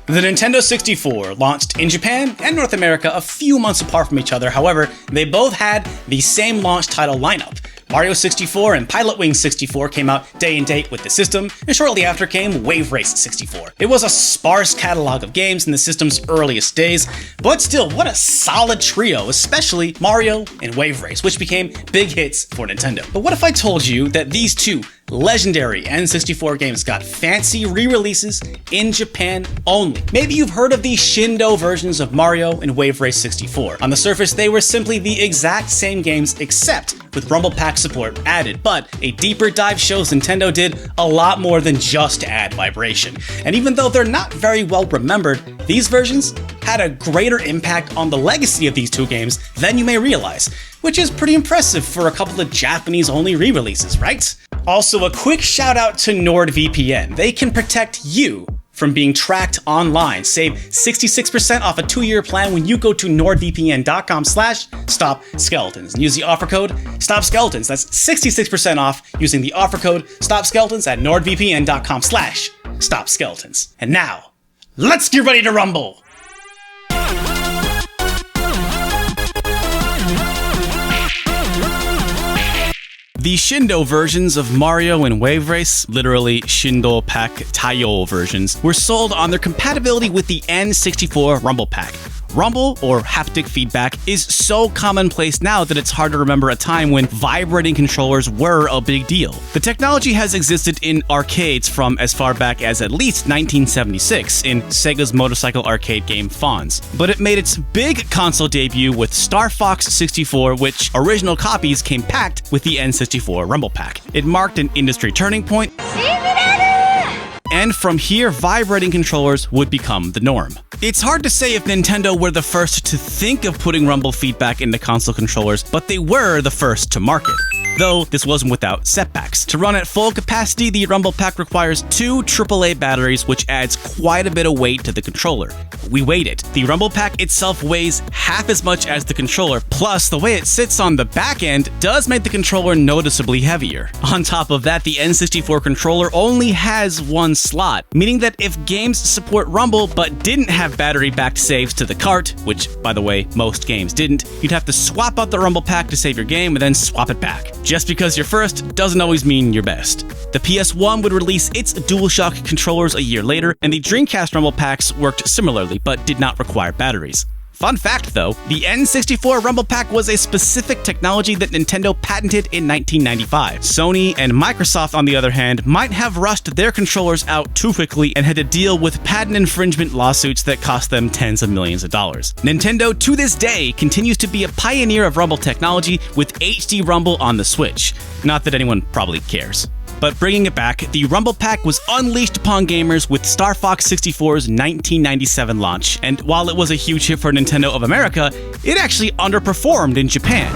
The Nintendo 64 launched in Japan and North America a few months apart from each other. However, they both had the same launch title lineup. Mario 64 and Pilot Wings 64 came out day and date with the system, and shortly after came Wave Race 64. It was a sparse catalog of games in the system's earliest days, but still, what a solid trio, especially Mario and Wave Race, which became big hits for Nintendo. But what if I told you that these two legendary N64 games got fancy re-releases in Japan only? Maybe you've heard of the Shindou versions of Mario and Wave Race 64. On the surface, they were simply the exact same games except with Rumble Pack support added, but a deeper dive shows Nintendo did a lot more than just add vibration. And even though they're not very well remembered, these versions had a greater impact on the legacy of these two games than you may realize, which is pretty impressive for a couple of Japanese-only re-releases, right? Also, a quick shout out to NordVPN. They can protect you from being tracked online. Save 66% off a 2-year plan when you go to nordvpn.com/stopskeletons and use the offer code STOPSKELETONS. That's 66% off using the offer code STOPSKELETONS at nordvpn.com/stopskeletons. And now, let's get ready to rumble! The Shindou versions of Mario and Wave Race, literally Shindou Pack Taiyo versions, were sold on their compatibility with the N64 Rumble Pack. Rumble, or haptic feedback, is so commonplace now that it's hard to remember a time when vibrating controllers were a big deal. The technology has existed in arcades from as far back as at least 1976 in Sega's motorcycle arcade game Fonz, but it made its big console debut with Star Fox 64, which original copies came packed with the N64 Rumble Pack. It marked an industry turning point, and from here, vibrating controllers would become the norm. It's hard to say if Nintendo were the first to think of putting rumble feedback into console controllers, but they were the first to market. Though this wasn't without setbacks. To run at full capacity, the Rumble Pack requires 2 AAA batteries, which adds quite a bit of weight to the controller. We weighed it. The Rumble Pack itself weighs half as much as the controller, plus the way it sits on the back end does make the controller noticeably heavier. On top of that, the N64 controller only has 1 slot, meaning that if games support Rumble but didn't have battery-backed saves to the cart, which, by the way, most games didn't, you'd have to swap out the Rumble Pack to save your game and then swap it back. Just because you're first doesn't always mean you're best. The PS1 would release its DualShock controllers a year later, and the Dreamcast Rumble Packs worked similarly, but did not require batteries. Fun fact though, the N64 Rumble Pack was a specific technology that Nintendo patented in 1995. Sony and Microsoft, on the other hand, might have rushed their controllers out too quickly and had to deal with patent infringement lawsuits that cost them tens of millions of dollars. Nintendo, to this day, continues to be a pioneer of Rumble technology with HD Rumble on the Switch. Not that anyone probably cares. But bringing it back, the Rumble Pack was unleashed upon gamers with Star Fox 64's 1997 launch, and while it was a huge hit for Nintendo of America, it actually underperformed in Japan.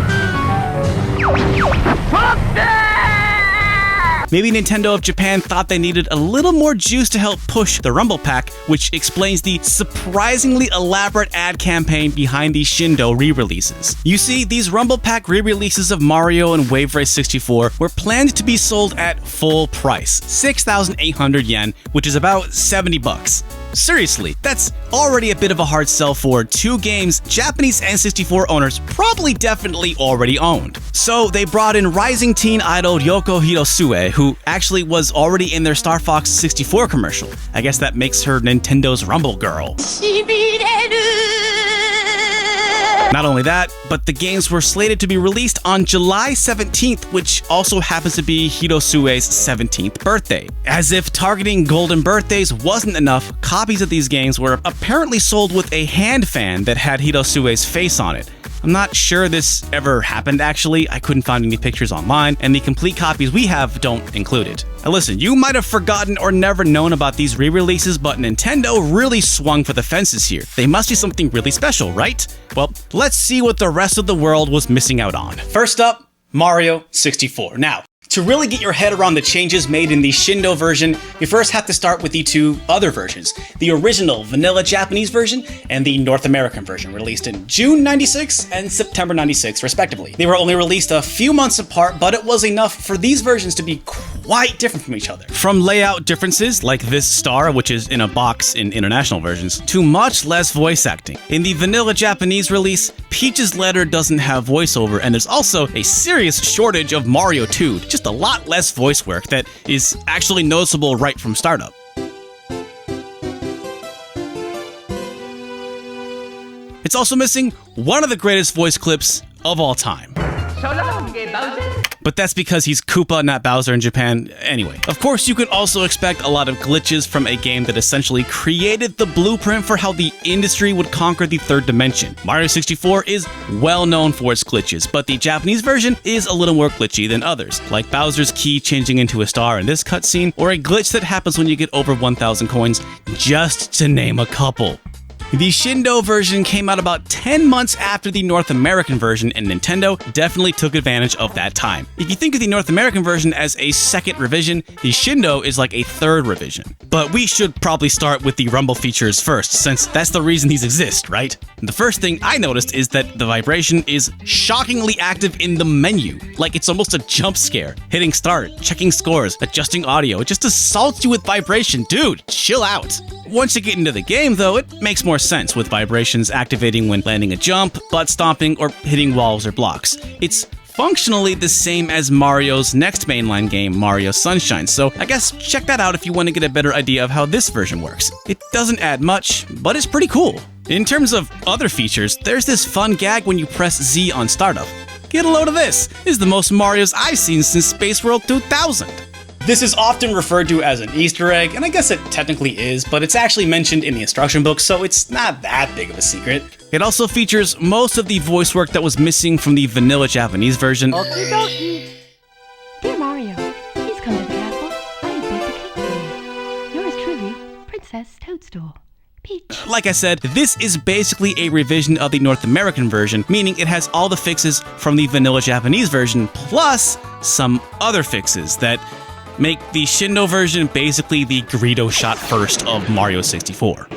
Maybe Nintendo of Japan thought they needed a little more juice to help push the Rumble Pack, which explains the surprisingly elaborate ad campaign behind these Shindou re-releases. You see, these Rumble Pack re-releases of Mario and Wave Race 64 were planned to be sold at full price, 6,800 yen, which is about $70. Seriously, that's already a bit of a hard sell for 2 games Japanese N64 owners probably definitely already owned. So they brought in rising teen idol Yoko Hirosue, who actually was already in their Star Fox 64 commercial. I guess that makes her Nintendo's Rumble Girl. Not only that, but the games were slated to be released on July 17th, which also happens to be Hirosue's 17th birthday. As if targeting golden birthdays wasn't enough, copies of these games were apparently sold with a hand fan that had Hirosue's face on it. I'm not sure this ever happened actually, I couldn't find any pictures online, and the complete copies we have don't include it. Now listen, you might have forgotten or never known about these re-releases, but Nintendo really swung for the fences here. They must be something really special, right? Well, let's see what the rest of the world was missing out on. First up, Mario 64. Now, To really get your head around the changes made in the Shindou version, you first have to start with the two other versions, the original vanilla Japanese version and the North American version, released in June 96 and September 96 respectively. They were only released a few months apart, but it was enough for these versions to be quite different from each other. From layout differences, like this star, which is in a box in international versions, to much less voice acting. In the vanilla Japanese release, Peach's letter doesn't have voiceover, and there's also a serious shortage of Mario 2, just a lot less voice work that is actually noticeable right from startup. It's also missing one of the greatest voice clips of all time. But that's because he's Koopa, not Bowser in Japan. Anyway, of course, you can also expect a lot of glitches from a game that essentially created the blueprint for how the industry would conquer the third dimension. Mario 64 is well known for its glitches, but the Japanese version is a little more glitchy than others, like Bowser's key changing into a star in this cutscene, or a glitch that happens when you get over 1,000 coins, just to name a couple. The Shindou version came out about 10 months after the North American version, and Nintendo definitely took advantage of that time. If you think of the North American version as a second revision, the Shindou is like a third revision. But we should probably start with the rumble features first, since that's the reason these exist, right? And the first thing I noticed is that the vibration is shockingly active in the menu, like it's almost a jump scare. Hitting start, checking scores, adjusting audio, it just assaults you with vibration. Dude, chill out. Once you get into the game, though, it makes more sense, with vibrations activating when landing a jump, butt stomping, or hitting walls or blocks. It's functionally the same as Mario's next mainline game, Mario Sunshine, so I guess check that out if you want to get a better idea of how this version works. It doesn't add much, but it's pretty cool. In terms of other features, there's this fun gag when you press Z on startup. Get a load of this! This is the most Marios I've seen since Space World 2000. This is often referred to as an Easter egg, and I guess it technically is, but it's actually mentioned in the instruction book, so it's not that big of a secret. It also features most of the voice work that was missing from the vanilla Japanese version. Okie dokie. Dear Mario, please come to the castle. I have baked a cake for you. Yours truly, Princess Toadstool. Peach. Like I said, this is basically a revision of the North American version, meaning it has all the fixes from the vanilla Japanese version, plus some other fixes that make the Shindou version basically the Greedo shot first of Mario 64.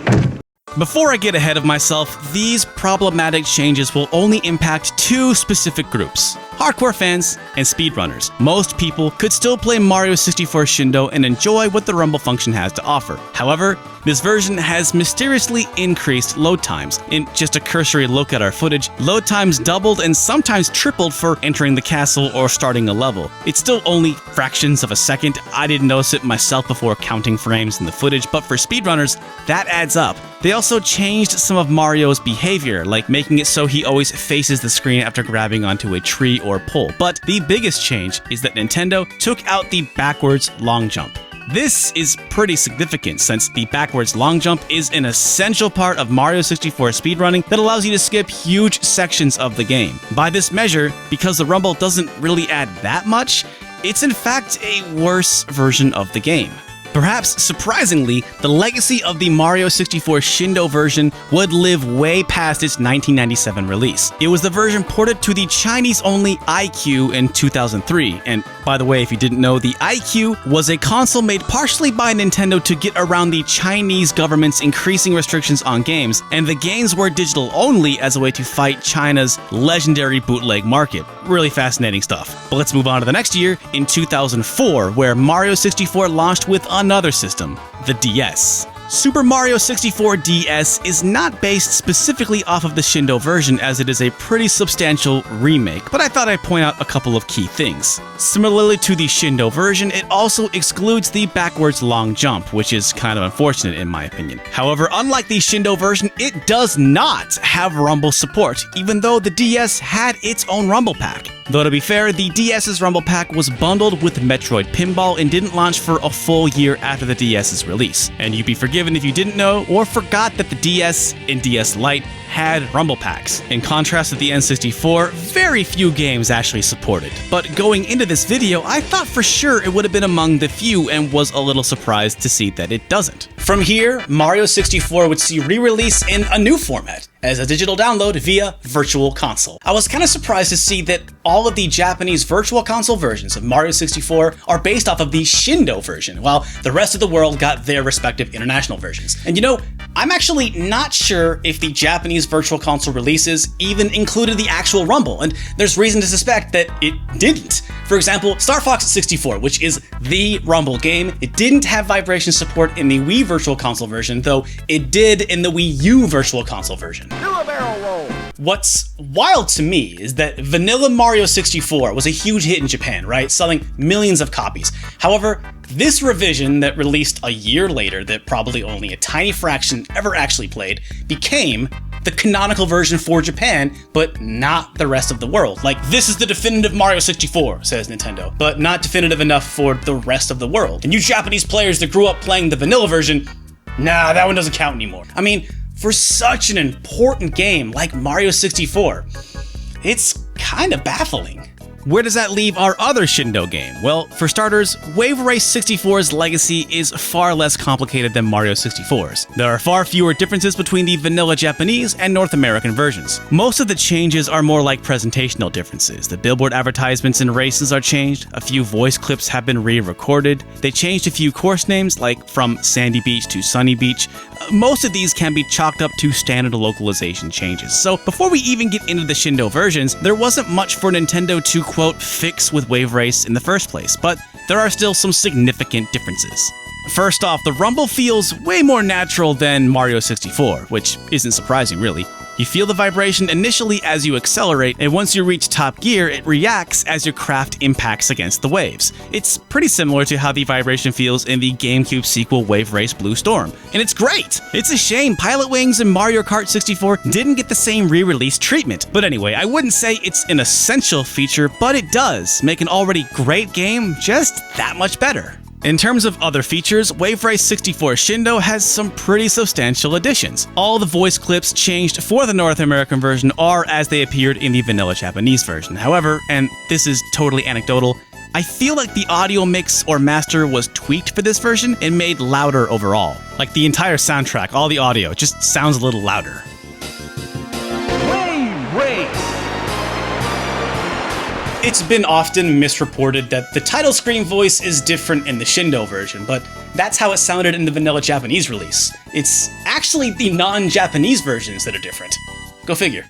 Before I get ahead of myself, these problematic changes will only impact two specific groups: hardcore fans and speedrunners. Most people could still play Mario 64 Shindou and enjoy what the rumble function has to offer. However, this version has mysteriously increased load times. In just a cursory look at our footage, load times doubled and sometimes tripled for entering the castle or starting a level. It's still only fractions of a second. I didn't notice it myself before counting frames in the footage, but for speedrunners, that adds up. They also changed some of Mario's behavior, like making it so he always faces the screen after grabbing onto a tree or pole. But the biggest change is that Nintendo took out the backwards long jump. This is pretty significant, since the backwards long jump is an essential part of Mario 64 speedrunning that allows you to skip huge sections of the game. By this measure, because the rumble doesn't really add that much, it's in fact a worse version of the game. Perhaps surprisingly, the legacy of the Mario 64 Shindou version would live way past its 1997 release. It was the version ported to the Chinese-only iQue in 2003, and by the way, if you didn't know, the iQue was a console made partially by Nintendo to get around the Chinese government's increasing restrictions on games, and the games were digital only as a way to fight China's legendary bootleg market. Really fascinating stuff. But let's move on to the next year, in 2004, where Mario 64 launched with another system, the DS. Super Mario 64 DS is not based specifically off of the Shindou version, as it is a pretty substantial remake, but I thought I'd point out a couple of key things. Similarly to the Shindou version, it also excludes the backwards long jump, which is kind of unfortunate in my opinion. However, unlike the Shindou version, it does not have rumble support, even though the DS had its own rumble pack. Though to be fair, the DS's rumble pack was bundled with Metroid Pinball and didn't launch for a full year after the DS's release. And you'd be forgiven if you didn't know or forgot that the DS and DS Lite had rumble packs. In contrast to the N64, very few games actually supported. But going into this video, I thought for sure it would have been among the few and was a little surprised to see that it doesn't. From here, Mario 64 would see re-release in a new format, as a digital download via Virtual Console. I was kind of surprised to see that all of the Japanese Virtual Console versions of Mario 64 are based off of the Shindou version, while the rest of the world got their respective international versions. And you know, I'm actually not sure if the Japanese Virtual Console releases even included the actual Rumble, and there's reason to suspect that it didn't. For example, Star Fox 64, which is the Rumble game, it didn't have vibration support in the Wii Virtual Console version, though it did in the Wii U Virtual Console version. Do a barrel roll! What's wild to me is that vanilla Mario 64 was a huge hit in Japan, right? Selling millions of copies. However, this revision that released a year later that probably only a tiny fraction ever actually played became the canonical version for Japan, but not the rest of the world. Like, this is the definitive Mario 64, says Nintendo, but not definitive enough for the rest of the world. And you Japanese players that grew up playing the vanilla version, nah, that one doesn't count anymore. I mean, for such an important game like Mario 64, it's kind of baffling. Where does that leave our other Shindou game? Well, for starters, Wave Race 64's legacy is far less complicated than Mario 64's. There are far fewer differences between the vanilla Japanese and North American versions. Most of the changes are more like presentational differences. The billboard advertisements and races are changed, a few voice clips have been re-recorded, they changed a few course names, like from Sandy Beach to Sunny Beach. Most of these can be chalked up to standard localization changes. So before we even get into the Shindou versions, there wasn't much for Nintendo to quote fix with Wave Race in the first place, but there are still some significant differences. First off, the Rumble feels way more natural than Mario 64, which isn't surprising really. You feel the vibration initially as you accelerate, and once you reach top gear, it reacts as your craft impacts against the waves. It's pretty similar to how the vibration feels in the GameCube sequel Wave Race Blue Storm, and it's great! It's a shame Pilot Wings and Mario Kart 64 didn't get the same re-release treatment. But anyway, I wouldn't say it's an essential feature, but it does make an already great game just that much better. In terms of other features, Wave Race 64 Shindou has some pretty substantial additions. All the voice clips changed for the North American version are as they appeared in the vanilla Japanese version. However, and this is totally anecdotal, I feel like the audio mix or master was tweaked for this version and made louder overall. Like the entire soundtrack, all the audio just sounds a little louder. Wave Race! It's been often misreported that the title screen voice is different in the Shindou version, but that's how it sounded in the vanilla Japanese release. It's actually the non-Japanese versions that are different. Go figure.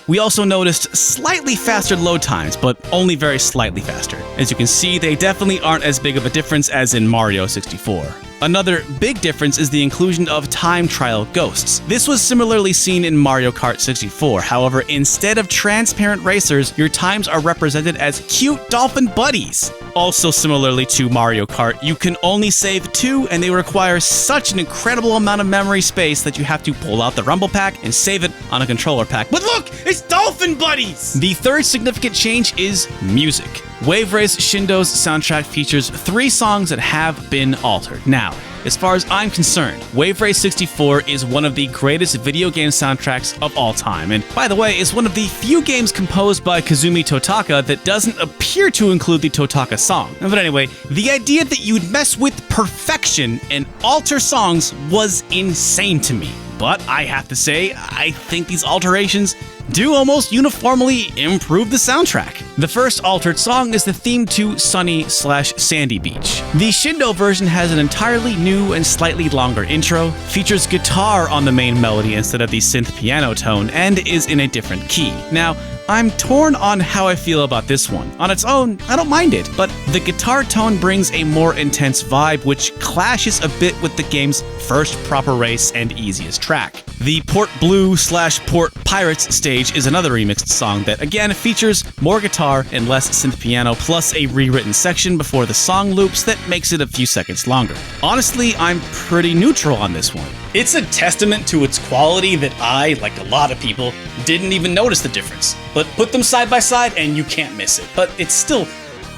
We also noticed slightly faster load times, but only very slightly faster. As you can see, they definitely aren't as big of a difference as in Mario 64. Another big difference is the inclusion of time trial ghosts. This was similarly seen in Mario Kart 64. However, instead of transparent racers, your times are represented as cute dolphin buddies. Also similarly to Mario Kart, you can only save 2 and they require such an incredible amount of memory space that you have to pull out the Rumble Pack and save it on a controller pack. But look, it's dolphin buddies! The third significant change is music. Wave Race Shindou's soundtrack features 3 songs that have been altered. Now, as far as I'm concerned, Wave Race 64 is one of the greatest video game soundtracks of all time, and by the way, is one of the few games composed by Kazumi Totaka that doesn't appear to include the Totaka song. But anyway, the idea that you'd mess with perfection and alter songs was insane to me. But I have to say, I think these alterations do almost uniformly improve the soundtrack. The first altered song is the theme to Sunny/Sandy Beach. The Shindou version has an entirely new and slightly longer intro, features guitar on the main melody instead of the synth piano tone, and is in a different key. Now, I'm torn on how I feel about this one. On its own, I don't mind it, but the guitar tone brings a more intense vibe which clashes a bit with the game's first proper race and easiest track. The Port Blue/Port Pirates stage is another remixed song that again features more guitar and less synth piano plus a rewritten section before the song loops that makes it a few seconds longer. Honestly, I'm pretty neutral on this one. It's a testament to its quality that I, like a lot of people, didn't even notice the difference. But put them side by side and you can't miss it. But it's still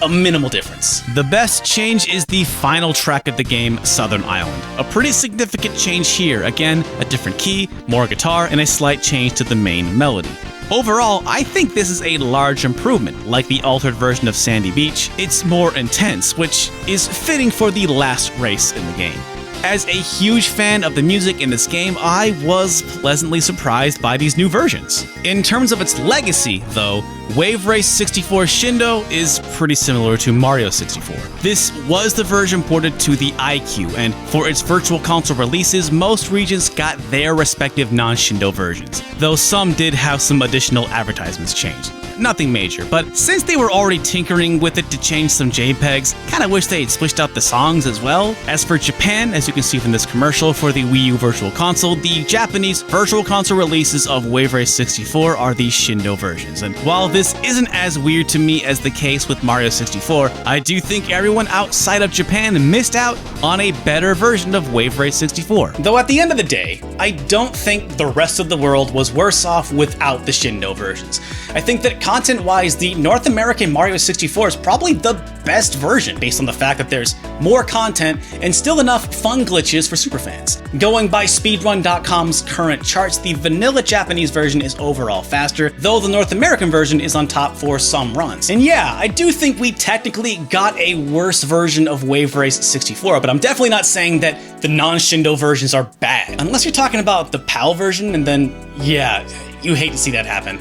a minimal difference. The best change is the final track of the game, Southern Island. A pretty significant change here. Again, a different key, more guitar, and a slight change to the main melody. Overall, I think this is a large improvement. Like the altered version of Sandy Beach, it's more intense, which is fitting for the last race in the game. As a huge fan of the music in this game, I was pleasantly surprised by these new versions. In terms of its legacy, though, Wave Race 64 Shindough is pretty similar to Mario 64. This was the version ported to the iQue, and for its Virtual Console releases, most regions got their respective non-Shindough versions, though some did have some additional advertisements changed. Nothing major, but since they were already tinkering with it to change some JPEGs, kinda wish they had switched out the songs as well. As for Japan, as you can see from this commercial for the Wii U Virtual Console, the Japanese Virtual Console releases of Wave Race 64 are the Shindou versions, and while this isn't as weird to me as the case with Mario 64, I do think everyone outside of Japan missed out on a better version of Wave Race 64. Though at the end of the day, I don't think the rest of the world was worse off without the Shindou versions. I think that content-wise, the North American Mario 64 is probably the best version based on the fact that there's more content and still enough fun glitches for superfans. Going by speedrun.com's current charts, the vanilla Japanese version is overall faster, though the North American version is on top for some runs. And yeah, I do think we technically got a worse version of Wave Race 64, but I'm definitely not saying that the non-Shindou versions are bad. Unless you're talking about the PAL version, and then, yeah, you hate to see that happen.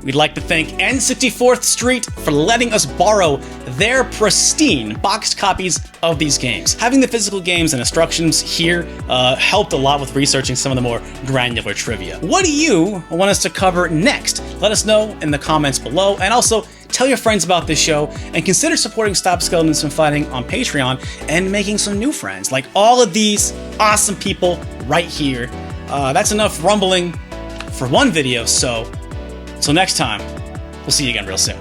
We'd like to thank N64th Street for letting us borrow their pristine boxed copies of these games. Having the physical games and instructions here helped a lot with researching some of the more granular trivia. What do you want us to cover next? Let us know in the comments below, and also tell your friends about this show, and consider supporting Stop Skeletons from Fighting on Patreon and making some new friends, like all of these awesome people right here. That's enough rumbling for one video, so until next time, we'll see you again real soon.